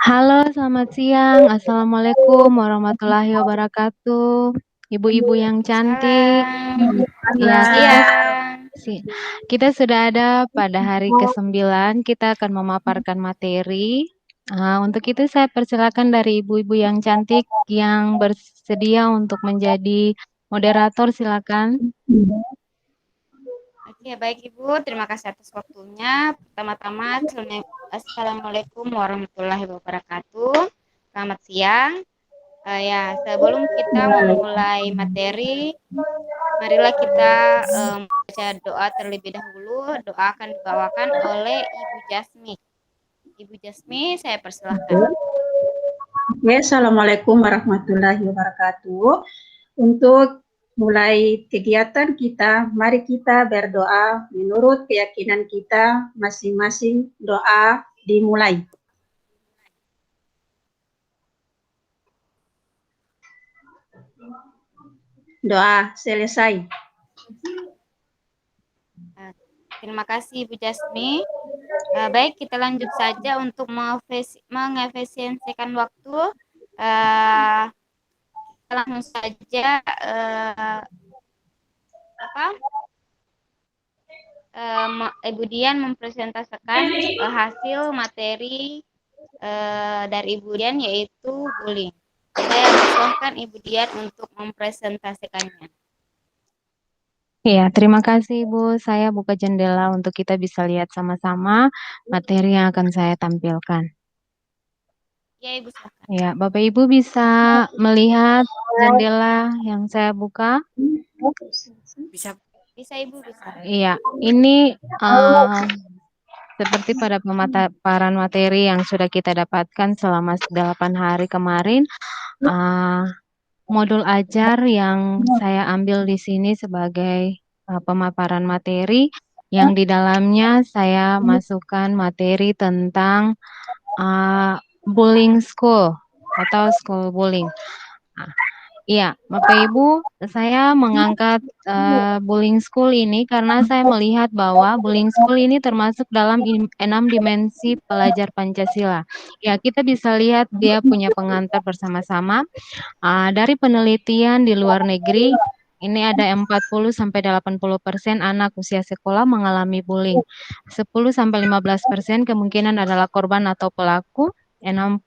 Halo, selamat siang. Assalamualaikum warahmatullahi wabarakatuh. Ibu-ibu yang cantik. Waalaikumsalam. Ya, Selamat siang. kita sudah ada pada hari ke-9. Kita akan memaparkan materi. Untuk itu saya persilakan dari ibu-ibu yang cantik yang bersedia untuk menjadi moderator, silakan. Oke, baik Ibu. Terima kasih atas waktunya. Pertama-tama, Assalamualaikum warahmatullahi wabarakatuh. Selamat siang. Ya, sebelum kita memulai materi, marilah kita membaca doa terlebih dahulu. Doa akan dibawakan oleh Ibu Jasmi. Ibu Jasmi, saya persilahkan. Oke, Assalamualaikum warahmatullahi wabarakatuh. Untuk mulai kegiatan kita, mari kita berdoa menurut keyakinan kita masing-masing. Doa dimulai. Doa selesai. Terima kasih Ibu Jasmi. Baik, kita lanjut saja untuk mengefisiensikan waktu. Kita langsung saja Ibu Dian mempresentasikan hasil materi dari Ibu Dian, yaitu bullying. Saya persilahkan Ibu Dian untuk mempresentasikannya. Ya, terima kasih Ibu. Saya buka jendela untuk kita bisa lihat sama-sama materi yang akan saya tampilkan. Ya, Ibu silakan. Ya, Bapak Ibu bisa melihat jendela yang saya buka? Bisa Ibu, bisa. Iya, ini seperti pada pemaparan materi yang sudah kita dapatkan selama 8 hari kemarin, modul ajar yang saya ambil di sini sebagai pemaparan materi, yang di dalamnya saya masukkan materi tentang bullying school atau school bullying. Iya, Bapak Ibu, saya mengangkat bullying school ini karena saya melihat bahwa bullying school ini termasuk dalam 6 dimensi pelajar Pancasila. Ya, kita bisa lihat dia punya pengantar bersama-sama. Dari penelitian di luar negeri, ini ada 40-80% anak usia sekolah mengalami bullying. 10-15% kemungkinan adalah korban atau pelaku. 60%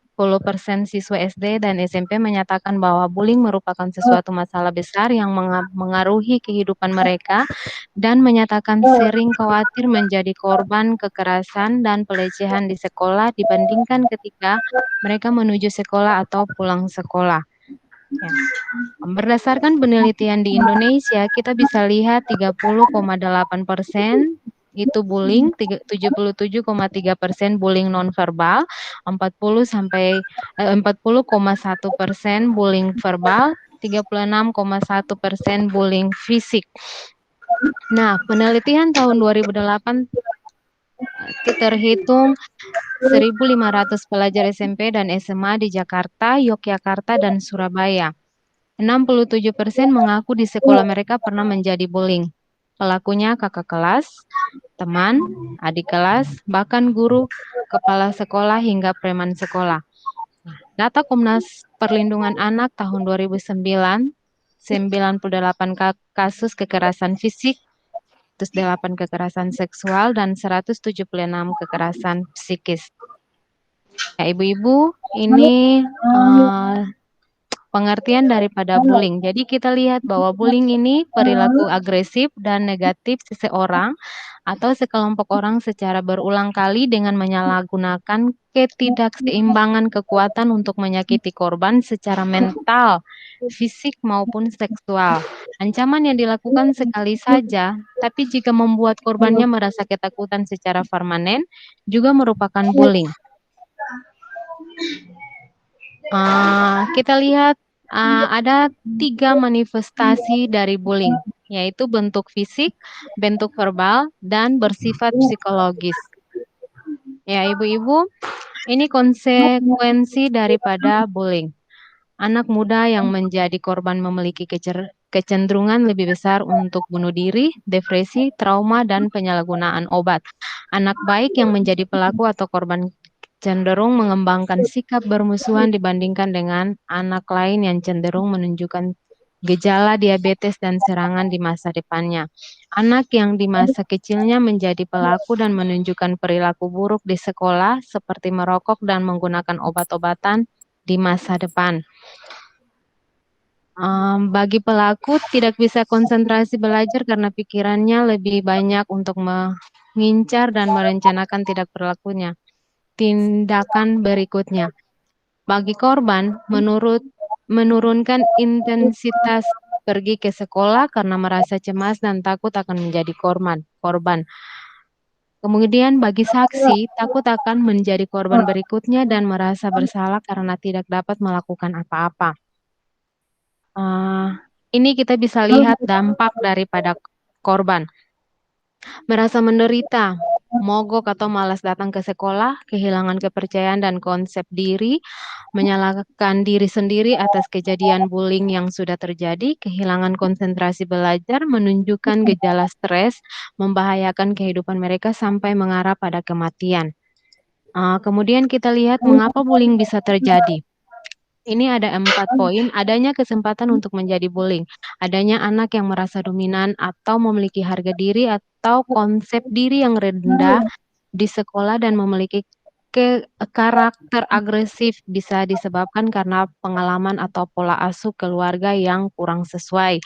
siswa SD dan SMP menyatakan bahwa bullying merupakan sesuatu masalah besar yang mengaruhi kehidupan mereka dan menyatakan sering khawatir menjadi korban kekerasan dan pelecehan di sekolah dibandingkan ketika mereka menuju sekolah atau pulang sekolah. Ya. Berdasarkan penelitian di Indonesia, kita bisa lihat 30,8% itu bullying, 77,3% bullying nonverbal, 40,1% bullying verbal, 36,1% bullying fisik. Nah, penelitian tahun 2008 terhitung 1.500 pelajar SMP dan SMA di Jakarta, Yogyakarta, dan Surabaya. 67% mengaku di sekolah mereka pernah menjadi bullying. Pelakunya kakak kelas, teman, adik kelas, bahkan guru, kepala sekolah, hingga preman sekolah. Data Komnas Perlindungan Anak tahun 2009, 98 kasus kekerasan fisik, 108 kekerasan seksual, dan 176 kekerasan psikis. Ya, ibu-ibu, ini pengertian daripada bullying. Jadi kita lihat bahwa bullying ini perilaku agresif dan negatif seseorang atau sekelompok orang secara berulang kali dengan menyalahgunakan ketidakseimbangan kekuatan untuk menyakiti korban secara mental, fisik maupun seksual. Ancaman yang dilakukan sekali saja, tapi jika membuat korbannya merasa ketakutan secara permanen, juga merupakan bullying. Kita lihat ada 3 manifestasi dari bullying, yaitu bentuk fisik, bentuk verbal, dan bersifat psikologis. Ya, ibu-ibu, ini konsekuensi daripada bullying. Anak muda yang menjadi korban memiliki kecenderungan lebih besar untuk bunuh diri, depresi, trauma, dan penyalahgunaan obat. Anak baik yang menjadi pelaku atau korban cenderung mengembangkan sikap bermusuhan dibandingkan dengan anak lain yang cenderung menunjukkan gejala diabetes dan serangan di masa depannya. Anak yang di masa kecilnya menjadi pelaku dan menunjukkan perilaku buruk di sekolah seperti merokok dan menggunakan obat-obatan di masa depan. Bagi pelaku tidak bisa konsentrasi belajar karena pikirannya lebih banyak untuk mengincar dan merencanakan tindakan berikutnya. Bagi korban, menurunkan intensitas pergi ke sekolah karena merasa cemas dan takut akan menjadi korban. Kemudian bagi saksi, takut akan menjadi korban berikutnya dan merasa bersalah karena tidak dapat melakukan apa-apa. Ini kita bisa lihat dampak daripada korban. Merasa menderita, mogok atau malas datang ke sekolah, kehilangan kepercayaan dan konsep diri, menyalahkan diri sendiri atas kejadian bullying yang sudah terjadi, kehilangan konsentrasi belajar, menunjukkan gejala stres, membahayakan kehidupan mereka sampai mengarah pada kematian. Kemudian kita lihat mengapa bullying bisa terjadi. Ini ada 4 poin, adanya kesempatan untuk menjadi bullying, adanya anak yang merasa dominan atau memiliki harga diri atau konsep diri yang rendah di sekolah dan memiliki karakter agresif bisa disebabkan karena pengalaman atau pola asuh keluarga yang kurang sesuai.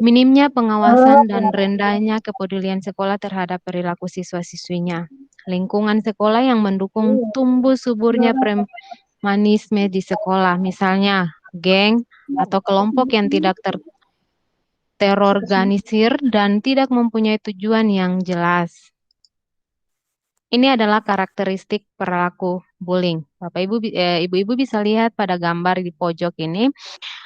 Minimnya pengawasan dan rendahnya kepedulian sekolah terhadap perilaku siswa-siswinya. Lingkungan sekolah yang mendukung tumbuh suburnya premanisme di sekolah, misalnya geng atau kelompok yang tidak terorganisir dan tidak mempunyai tujuan yang jelas. Ini adalah karakteristik perilaku bullying. Ibu-ibu bisa lihat pada gambar di pojok ini,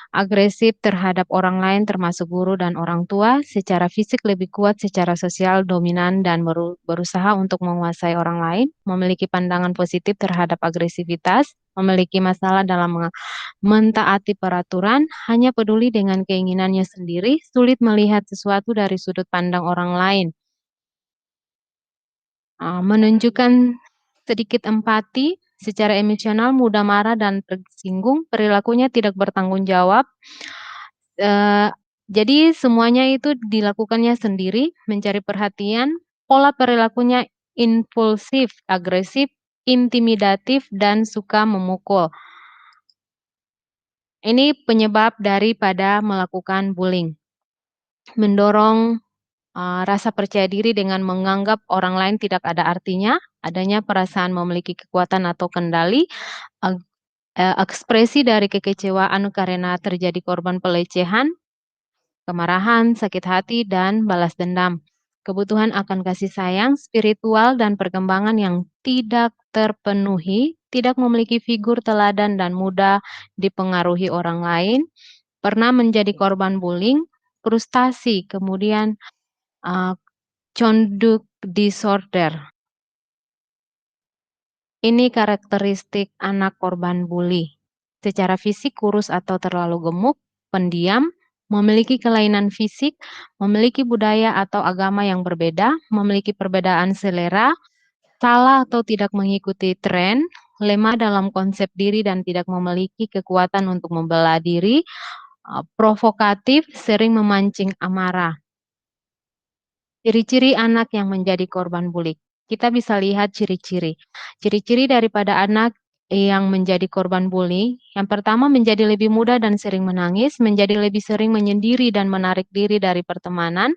agresif terhadap orang lain termasuk guru dan orang tua, secara fisik lebih kuat, secara sosial dominan dan berusaha untuk menguasai orang lain, memiliki pandangan positif terhadap agresivitas, memiliki masalah dalam mentaati peraturan, hanya peduli dengan keinginannya sendiri, sulit melihat sesuatu dari sudut pandang orang lain. Menunjukkan sedikit empati, secara emosional mudah marah dan tersinggung, perilakunya tidak bertanggung jawab. Jadi semuanya itu dilakukannya sendiri, mencari perhatian, pola perilakunya impulsif, agresif, intimidatif, dan suka memukul. Ini penyebab daripada melakukan bullying. Mendorong rasa percaya diri dengan menganggap orang lain tidak ada artinya, adanya perasaan memiliki kekuatan atau kendali, ekspresi dari kekecewaan karena terjadi korban pelecehan, kemarahan, sakit hati, dan balas dendam. Kebutuhan akan kasih sayang, spiritual, dan perkembangan yang tidak terpenuhi, tidak memiliki figur teladan dan mudah dipengaruhi orang lain, pernah menjadi korban bullying, frustasi, kemudian conduct disorder. Ini karakteristik anak korban bully. Secara fisik kurus atau terlalu gemuk, pendiam, memiliki kelainan fisik, memiliki budaya atau agama yang berbeda, memiliki perbedaan selera, salah atau tidak mengikuti tren, lemah dalam konsep diri dan tidak memiliki kekuatan untuk membela diri, provokatif, sering memancing amarah. Ciri-ciri anak yang menjadi korban bully. Kita bisa lihat ciri-ciri. Ciri-ciri daripada anak yang menjadi korban bully, yang pertama menjadi lebih mudah dan sering menangis, menjadi lebih sering menyendiri dan menarik diri dari pertemanan,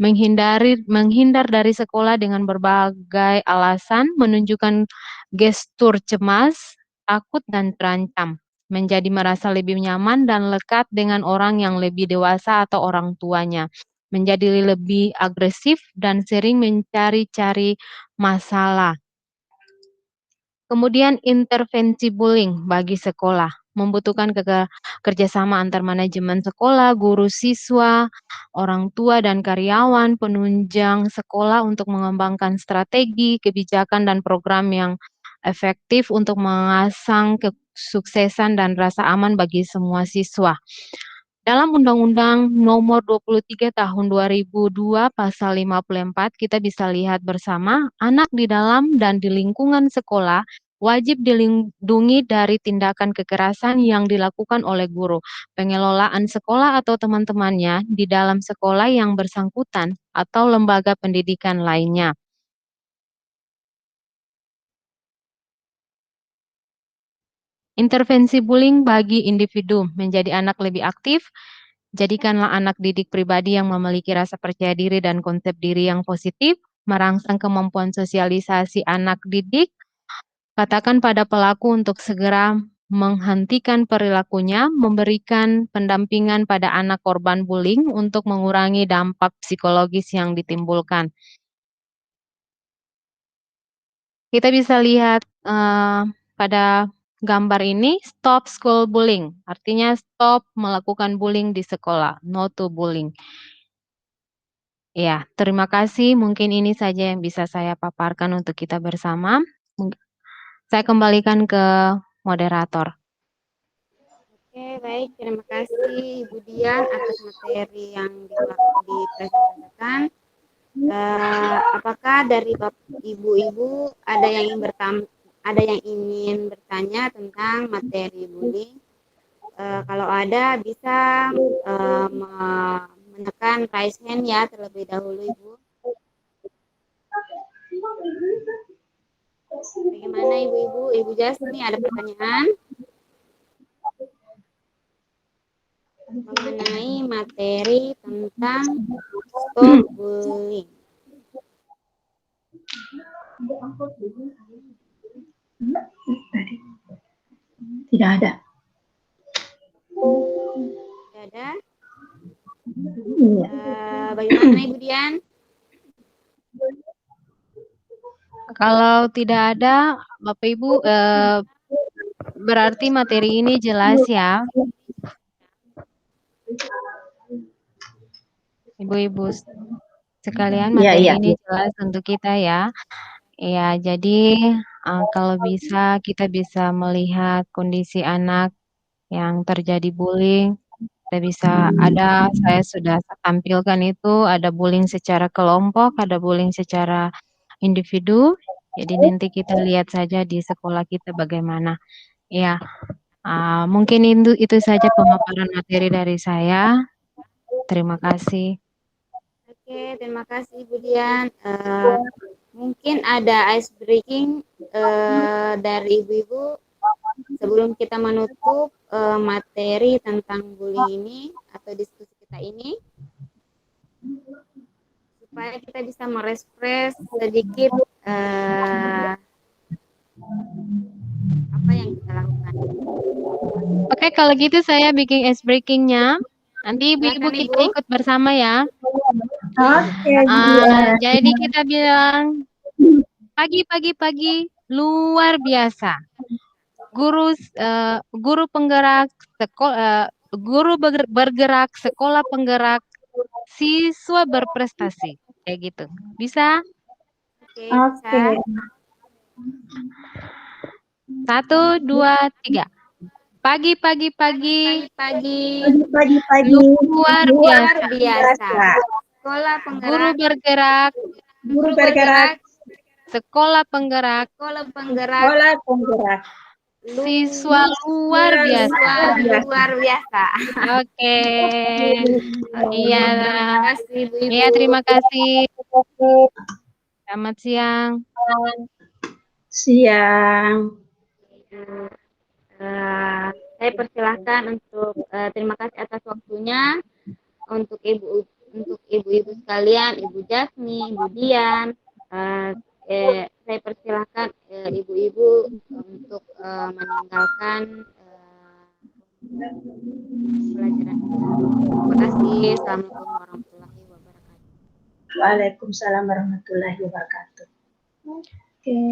menghindar dari sekolah dengan berbagai alasan, menunjukkan gestur cemas, takut dan terancam, menjadi merasa lebih nyaman dan lekat dengan orang yang lebih dewasa atau orang tuanya, menjadi lebih agresif dan sering mencari-cari masalah. Kemudian intervensi bullying bagi sekolah, membutuhkan kerjasama antar manajemen sekolah, guru siswa, orang tua dan karyawan, penunjang sekolah untuk mengembangkan strategi, kebijakan dan program yang efektif untuk mengasang kesuksesan dan rasa aman bagi semua siswa. Dalam Undang-Undang Nomor 23 Tahun 2002 Pasal 54 kita bisa lihat bersama anak di dalam dan di lingkungan sekolah wajib dilindungi dari tindakan kekerasan yang dilakukan oleh guru, pengelolaan sekolah atau teman-temannya di dalam sekolah yang bersangkutan atau lembaga pendidikan lainnya. Intervensi bullying bagi individu menjadi anak lebih aktif. Jadikanlah anak didik pribadi yang memiliki rasa percaya diri dan konsep diri yang positif, merangsang kemampuan sosialisasi anak didik. Katakan pada pelaku untuk segera menghentikan perilakunya, memberikan pendampingan pada anak korban bullying untuk mengurangi dampak psikologis yang ditimbulkan. Kita bisa lihat pada gambar ini, stop school bullying, artinya stop melakukan bullying di sekolah, no to bullying. Ya, terima kasih. Mungkin ini saja yang bisa saya paparkan untuk kita bersama. Saya kembalikan ke moderator. Oke, baik. Terima kasih Ibu Dian atas materi yang dipresentasikan. Apakah dari ibu-ibu ada yang ingin bertanya tentang materi bullying? Kalau ada bisa menekan raise hand ya terlebih dahulu Ibu. Bagaimana ibu-ibu? Ibu Jasmi ada pertanyaan mengenai materi tentang stop bullying. Tidak ada. Tidak ada? Iya. Bagaimana Ibu Dian? Kalau tidak ada, Bapak Ibu, berarti materi ini jelas ya. Ibu-ibu sekalian, materi ini jelas untuk kita ya. Ya, jadi kalau bisa kita bisa melihat kondisi anak yang terjadi bullying. Kita bisa saya sudah tampilkan itu, ada bullying secara kelompok, ada bullying secara individu. Jadi nanti kita lihat saja di sekolah kita bagaimana. Ya, mungkin itu saja pemaparan materi dari saya. Terima kasih. Oke, terima kasih Ibu Dian. Mungkin ada ice breaking dari ibu-ibu sebelum kita menutup materi tentang bullying ini atau diskusi kita ini, supaya kita bisa merespres sedikit apa yang kita lakukan. Oke, kalau gitu saya bikin ice breaking-nya. Nanti ibu-ibu kita ikut bersama ya. Oke. Jadi kita bilang pagi luar biasa. Guru penggerak sekolah, guru bergerak, sekolah penggerak, siswa berprestasi. Kayak gitu. Bisa? Oke. 1, 2, 3. Pagi. Luar biasa. Sekolah Guru penggerak. Sekolah penggerak. Siswa luar biasa. Oke. Iya. Iya, terima kasih. Selamat siang. Saya persilahkan untuk terima kasih atas waktunya untuk ibu-ibu sekalian, Ibu Jasmi, Ibu Dian. Saya persilahkan ibu-ibu untuk meninggalkan pelajaran. Terima kasih. Assalamualaikum warahmatullahi wabarakatuh. Waalaikumsalam warahmatullahi wabarakatuh. Oke.